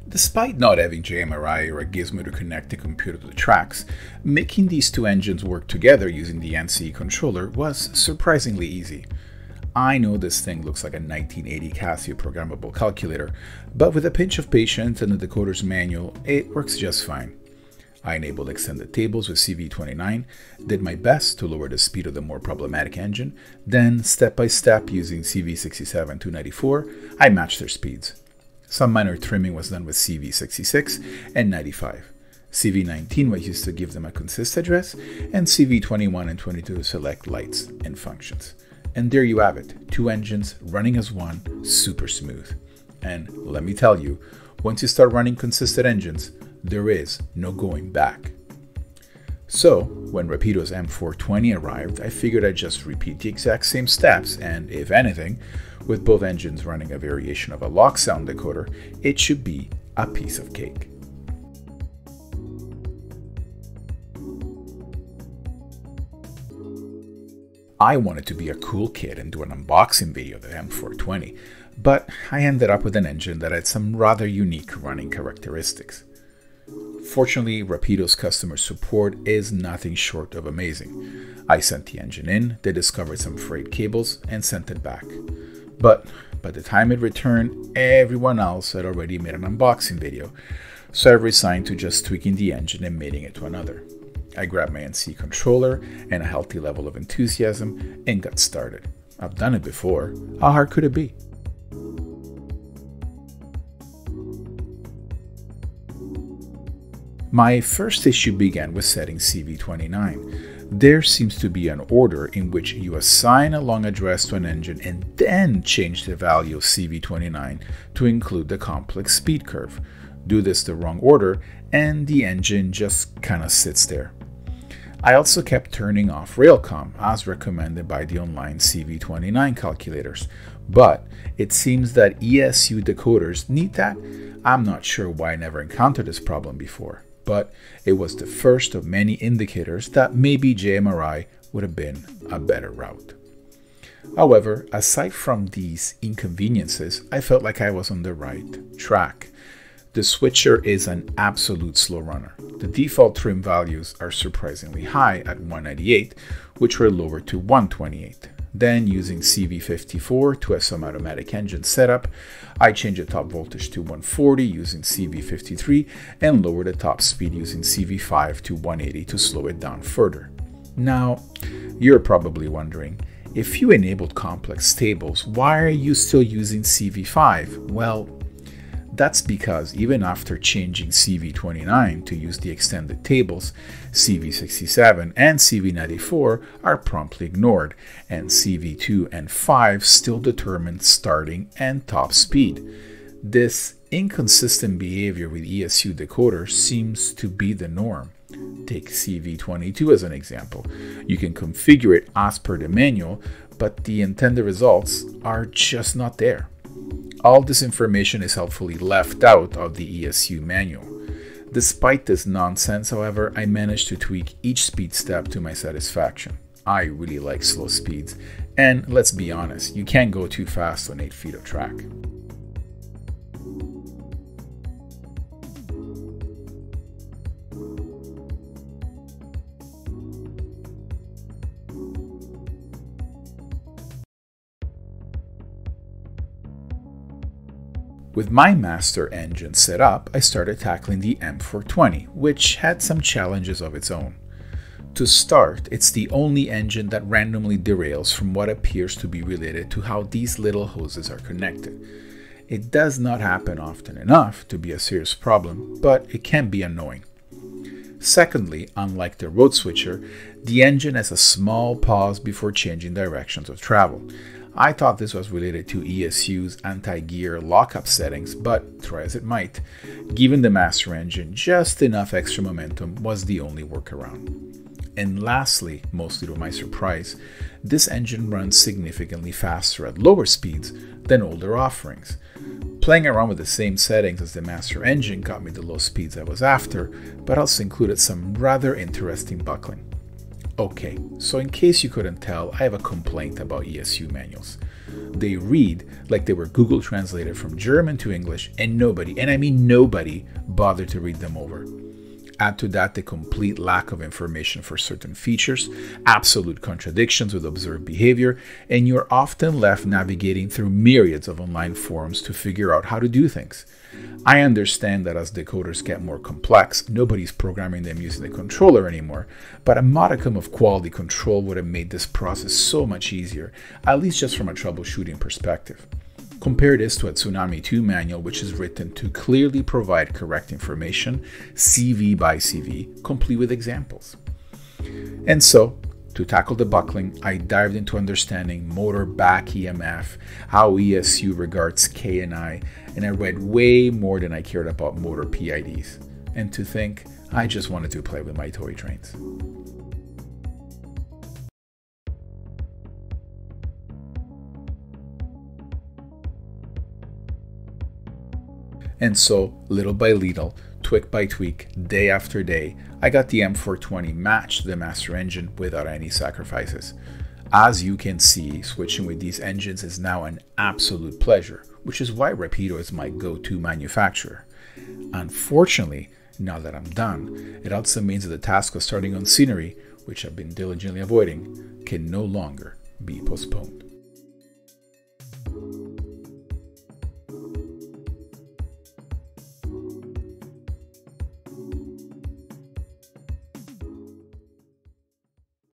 Despite not having JMRI or a gizmo to connect the computer to the tracks, making these two engines work together using the NCE controller was surprisingly easy. I know this thing looks like a 1980 Casio programmable calculator, but with a pinch of patience and the decoder's manual, it works just fine. I enabled extended tables with CV29, did my best to lower the speed of the more problematic engine, then step by step using CV67-294, I matched their speeds. Some minor trimming was done with CV66 and 95. CV19 was used to give them a consist address, and CV21 and 22 to select lights and functions. And there you have it, two engines running as one, super smooth. And let me tell you, once you start running consistent engines, there is no going back. So, when Rapido's M420 arrived, I figured I'd just repeat the exact same steps, and if anything, with both engines running a variation of a lock sound decoder, it should be a piece of cake. I wanted to be a cool kid and do an unboxing video of the M420, but I ended up with an engine that had some rather unique running characteristics. Fortunately, Rapido's customer support is nothing short of amazing. I sent the engine in, they discovered some frayed cables, and sent it back. But by the time it returned, everyone else had already made an unboxing video, so I resigned to just tweaking the engine and mating it to another. I grabbed my NC controller and a healthy level of enthusiasm and got started. I've done it before. How hard could it be? My first issue began with setting CV29. There seems to be an order in which you assign a long address to an engine and then change the value of CV29 to include the complex speed curve. Do this the wrong order and the engine just kinda sits there. I also kept turning off Railcom as recommended by the online CV29 calculators, but it seems that ESU decoders need that. I'm not sure why I never encountered this problem before, but it was the first of many indicators that maybe JMRI would have been a better route. However, aside from these inconveniences, I felt like I was on the right track. The switcher is an absolute slow runner. The default trim values are surprisingly high at 198, which were lowered to 128. Then, using CV54 to have some automatic engine setup, I changed the top voltage to 140 using CV53 and lowered the top speed using CV5 to 180 to slow it down further. Now, you're probably wondering, if you enabled complex tables, why are you still using CV5? Well, that's because even after changing CV29 to use the extended tables, CV67 and CV94 are promptly ignored, and CV2 and 5 still determine starting and top speed. This inconsistent behavior with ESU decoders seems to be the norm. Take CV22 as an example. You can configure it as per the manual, but the intended results are just not there. All this information is helpfully left out of the ESU manual. Despite this nonsense, however, I managed to tweak each speed step to my satisfaction. I really like slow speeds, and let's be honest, you can't go too fast on 8 feet of track. With my master engine set up, I started tackling the M420, which had some challenges of its own. To start, it's the only engine that randomly derails from what appears to be related to how these little hoses are connected. It does not happen often enough to be a serious problem, but it can be annoying. Secondly, unlike the road switcher, the engine has a small pause before changing directions of travel. I thought this was related to ESU's anti-gear lockup settings, but try as it might, giving the master engine just enough extra momentum was the only workaround. And lastly, mostly to my surprise, this engine runs significantly faster at lower speeds than older offerings. Playing around with the same settings as the master engine got me the low speeds I was after, but also included some rather interesting buckling. Okay, so in case you couldn't tell, I have a complaint about ESU manuals. They read like they were Google translated from German to English, and nobody, and I mean nobody, bothered to read them over. Add to that the complete lack of information for certain features, absolute contradictions with observed behavior, and you're often left navigating through myriads of online forums to figure out how to do things. I understand that as decoders get more complex, nobody's programming them using the controller anymore, but a modicum of quality control would have made this process so much easier, at least just from a troubleshooting perspective. Compare this to a Tsunami 2 manual, which is written to clearly provide correct information, CV by CV, complete with examples. And so, to tackle the buckling, I dived into understanding motor back EMF, how ESU regards K and I read way more than I cared about motor PIDs. And to think, I just wanted to play with my toy trains. And so, little by little, tweak by tweak, day after day, I got the M420 matched to the master engine without any sacrifices. As you can see, switching with these engines is now an absolute pleasure, which is why Rapido is my go-to manufacturer. Unfortunately, now that I'm done, it also means that the task of starting on scenery, which I've been diligently avoiding, can no longer be postponed.